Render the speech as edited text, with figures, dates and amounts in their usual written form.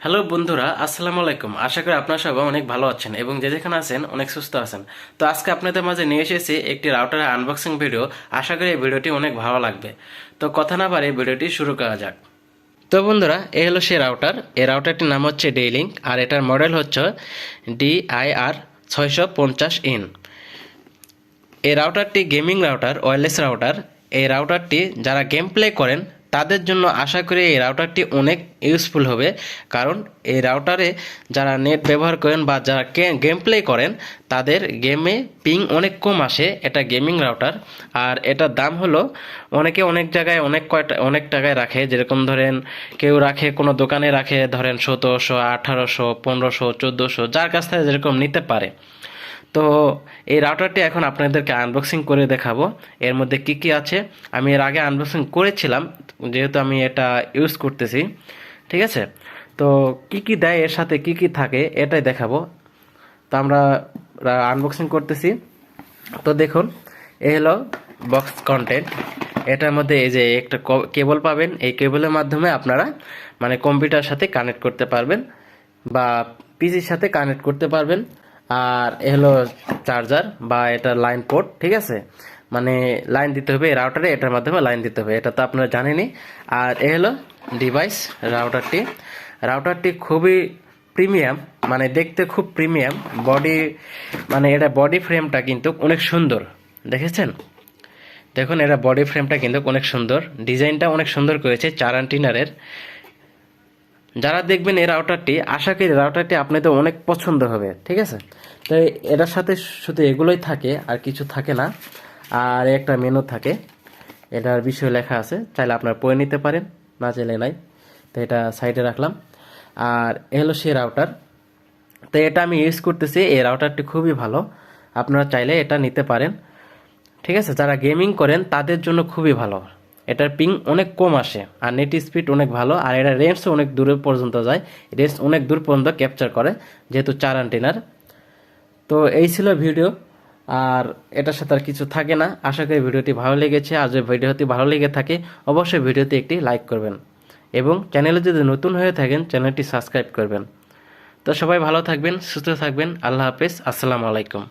Hello বন্ধুরা, আসসালামু আলাইকুম। আশা করি আপনারা সবাই অনেক ভালো আছেন এবং যে যেখানে আছেন অনেক সুস্থ আছেন। তো আজকে আপনাদের মাঝে নিয়ে এসেছি একটি রাউটারের আনবক্সিং ভিডিও। আশা করি এই ভিডিওটি অনেক ভালো লাগবে। তো কথা না বাড়িয়ে ভিডিওটি শুরু করা যাক। তো বন্ধুরা, এই হলো সেই রাউটার। এই রাউটারটির নাম হচ্ছে লিঙ্ক, আর এটার মডেল হচ্ছে DIR-650IN। এই রাউটারটি গেমিং রাউটার, ওয়্যারলেস রাউটার। এই রাউটারটি যারা গেম প্লে করেন তাদের জন্য আশা করি এই রাউটারটি অনেক ইউজফুল হবে, কারণ এই রাউটারে যারা নেট ব্যবহার করেন বা যারা গেম প্লে করেন তাদের গেমে পিং অনেক কম আসে। এটা গেমিং রাউটার, আর এটার দাম হলো অনেকে অনেক জায়গায় অনেক টাকায় রাখে। যেরকম ধরেন কেউ রাখে, কোনো দোকানে রাখে ধরেন 1700, 1800, 1500, 1400, যার কাছ থেকে যেরকম নিতে পারে। তো এই রাউটারটি এখন আপনাদেরকে আনবক্সিং করে দেখাবো। এর মধ্যে কি কি আছে আমি এর আগে আনবক্সিং করেছিলাম, যেহেতু আমি এটা ইউজ করতেছি। ঠিক আছে, তো কি কি দেয় এর সাথে, কি কি থাকে এটাই দেখাবো। তো আমরা আনবক্সিং করতেছি। তো দেখুন, এ হলো বক্স কন্টেন্ট। এটার মধ্যে এই যে একটা কেবল পাবেন। এই কেবলের মাধ্যমে আপনারা মানে কম্পিউটারের সাথে কানেক্ট করতে পারবেন বা পিসির সাথে কানেক্ট করতে পারবেন। আর এ হলো চার্জার বা এটা লাইন পোর্ট। ঠিক আছে, মানে লাইন দিতে হবে এই রাউটারে, এটার মাধ্যমে লাইন দিতে হবে, এটা তো আপনারা জানেনই। আর এ হলো ডিভাইস। রাউটারটি খুবই প্রিমিয়াম, মানে দেখতে খুব প্রিমিয়াম। মানে এটা বডি ফ্রেমটা কিন্তু অনেক সুন্দর, দেখেছেন? দেখুন, এটা বডি ফ্রেমটা কিন্তু অনেক সুন্দর, ডিজাইনটা অনেক সুন্দর করেছে 4 অ্যান্টিনারের। যারা দেখবেন এই রাউটারটি, আশা করি রাউটারটি আপনাদের অনেক পছন্দ হবে। ঠিক আছে, তো এটার সাথে শুধু এগুলোই থাকে, আর কিছু থাকে না। আর একটা মেনু থাকে, এটার বিষয় লেখা আছে, চাইলে আপনারা পড়ে নিতে পারেন, না চাইলে নাই। তো এটা সাইডে রাখলাম। আর এ হলো সেই রাউটার। তো এটা আমি ইউজ করতেছি। এই রাউটারটি খুবই ভালো, আপনারা চাইলে এটা নিতে পারেন। ঠিক আছে, যারা গেমিং করেন তাদের জন্য খুবই ভালো। এটার পিং অনেক কম আসে, আর নেট স্পিড অনেক ভালো, আর এটা রেঞ্জও অনেক দূরে পর্যন্ত যায়। রেঞ্জ অনেক দূর পর্যন্ত ক্যাপচার করে, যেহেতু 4 অ্যান্টেনার। তো এই ছিল ভিডিও, আর এটার সাথে আর কিছু থাকে না। আশা করি ভিডিওটি ভালো লেগেছে। আর যদি ভিডিওটি ভালো লেগে থাকে অবশ্যই ভিডিওতে একটি লাইক করবেন, এবং চ্যানেলে যদি নতুন হয়ে থাকেন চ্যানেলটি সাবস্ক্রাইব করবেন। তো সবাই ভালো থাকবেন, সুস্থ থাকবেন। আল্লাহ হাফেজ, আসসালামু আলাইকুম।